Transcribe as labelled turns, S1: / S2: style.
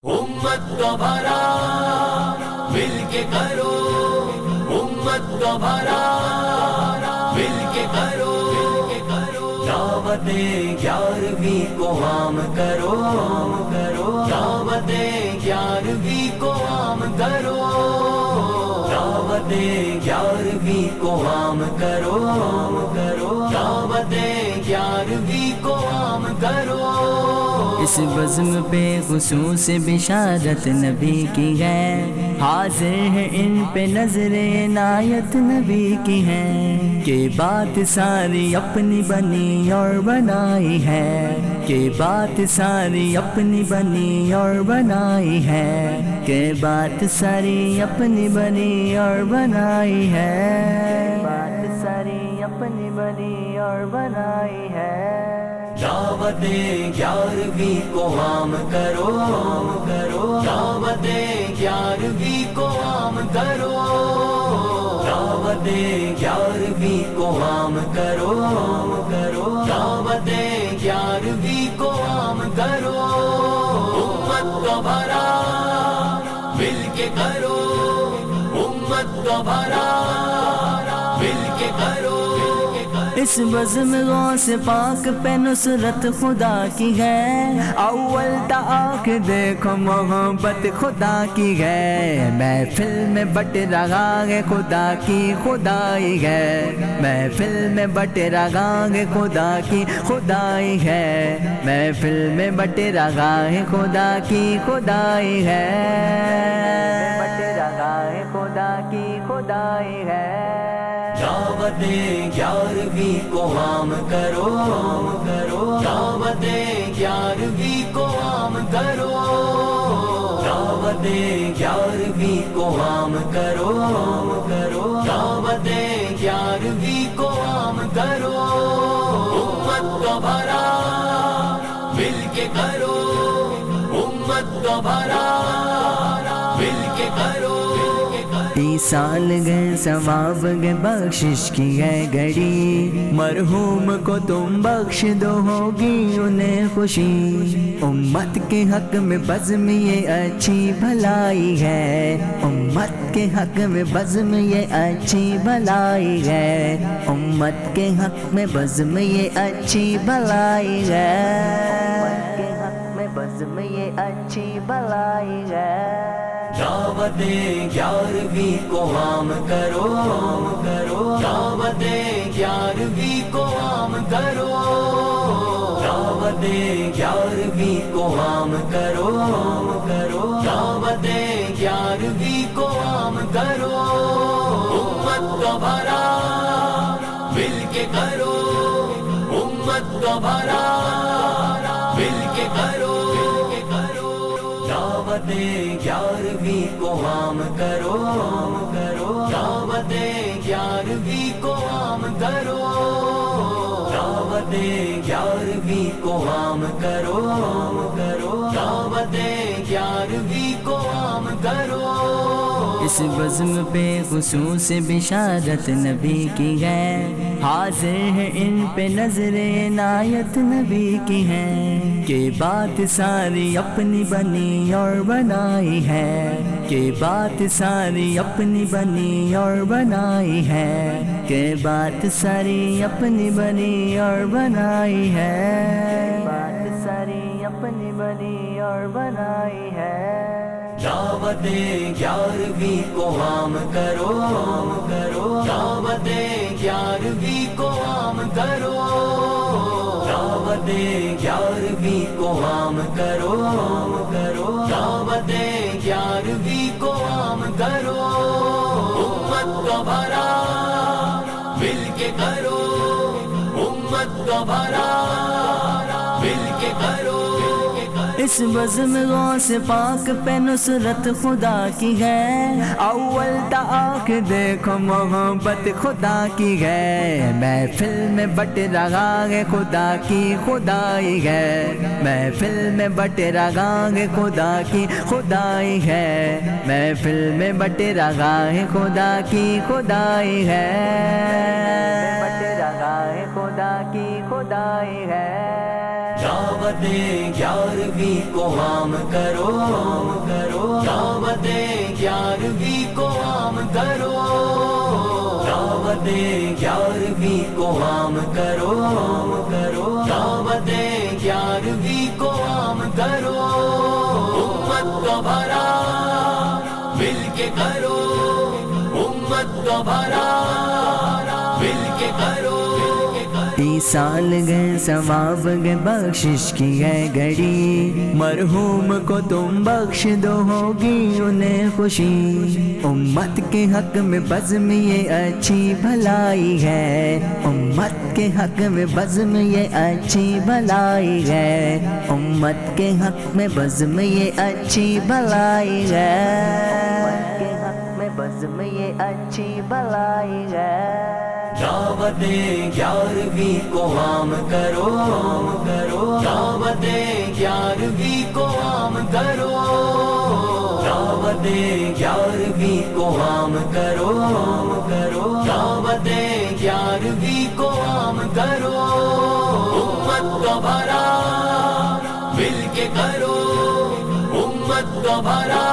S1: امت کا بھلا مل کے کرو، امت کا بھلا مل کے کرو، دعوت 11ویں کو عام کرو، دعوت 11ویں کو عام کرو، دعوت 11ویں کو عام کرو، دعوت 11ویں کو عام کرو۔
S2: اس بزم پہ خصوص بشارت نبی کی ہے، حاضر ہے ان پہ نظر عنایت نبی کی ہے، کہ بات ساری اپنی بنی اور بنائی ہے، کہ بات ساری اپنی بنی اور بنائی ہے، کہ بات ساری اپنی بنی اور بنائی ہے، بات ساری اپنی بنی اور بنائی ہے۔
S1: دعوت 11ویں کو عام کرو، دعوت 11ویں کو عام کرو، دعوت 11ویں کو عام کرو، دعوت 11ویں کو عام کرو۔ امت کا بھلا مل کے کرو، امت کا بھلا مل کے کرو۔
S2: اس بزم غوث پاک پہ نصرت خدا کی ہے، اول تا آنکھ دیکھو محبت خدا کی ہے، محفل میں بٹ رہا ہے خدا کی خدائی ہے، محفل میں بٹ رہا ہے خدا کی خدائی ہے، محفل میں بٹ رہا ہے خدا کی خدائی ہے، بٹ رہا ہے خدا کی خدائی ہے۔
S1: دعوت 11ویں کو عام کرو، دعوت 11ویں کو عام کرو، دعوت 11ویں کو عام کرو، دعوت 11ویں کو عام کرو۔ امت کا بھلا مل کے کرو، امت کا بھلا مل کے کرو۔
S2: سال گئے ثواب گئے بخشش کی ہے گھڑی، مرحوم کو تم بخش دو ہوگی انہیں خوشی، امت کے حق میں بزم یہ اچھی بھلائی ہے، امت کے حق میں بزم یہ اچھی بھلائی ہے، امت کے حق میں بزم یہ اچھی بھلائی ہے، امت کے حق میں بزم یہ اچھی بھلائی ہے۔
S1: دعوت 11ویں کو عام کرو، دعوت 11ویں کو عام کرو، دعوت 11ویں کو عام کرو، دعوت 11ویں کو عام کرو۔ امت کا بھلا مل کے کرو، امت کا بھلا مل کے کرو۔ دعوت 11ویں کو عام کرو، دعوت 11ویں کو عام کرو، دعوت 11ویں کو عام کرو، دعوت 11ویں کو عام کرو۔
S2: اس بزم پہ خصوص بشارت نبی کی ہے، حاضر ہے ان پہ نظر عنایت نبی کی ہے، کہ بات ساری اپنی بنی اور بنائی ہے، کہ بات ساری اپنی بنی اور بنائی ہے، کہ بات ساری اپنی بنی اور بنائی ہے، بات ساری اپنی بنی اور بنائی ہے۔
S1: دعوت 11ویں کو عام کرو، دعوت 11ویں کو عام کرو، دعوت 11ویں کو عام کرو، دعوت 11ویں کو عام کرو۔ امت کا بھلا مل کے کرو، امت کا بھلا مل کے کرو۔
S2: اس بزم غوث پاک پہ نصرت خدا کی ہے، اول تا آنکھ دیکھو محبت خدا کی ہے، محفل میں بٹ رہا ہے خدا کی خدائی ہے، محفل میں بٹ رہا ہے خدا کی خدائی ہے، محفل میں بٹ رہا ہے خدا کی خدائی ہے، بٹ رہا ہے خدا کی خدائی ہے۔
S1: دعوت دعوت 11ویں کو عام کرو دعوت 11ویں کو عام کرو دعوت 11ویں کو عام کرو دعوت 11ویں کو عام کرو امت کا بھلا مل کے کرو امت کا بھلا مل کے کرو
S2: 30 سال گئے ثواب گئے بخشش کی ہے گھڑی مرحوم کو تم بخش دو ہوگی انہیں خوشی امت کے حق میں بزم یہ اچھی بھلائی ہے امت کے حق میں بزم یہ اچھی بھلائی ہے امت کے حق میں بزم یہ اچھی بھلائی ہے امت کے حق میں بزم یہ اچھی بھلائی ہے
S1: دعوت 11ویں کو عام کرو دعوت 11ویں کو عام کرو دعوت 11ویں کو عام کرو دعوت 11ویں کو عام کرو امت کا بھلا مل کے کرو امت کا بھلا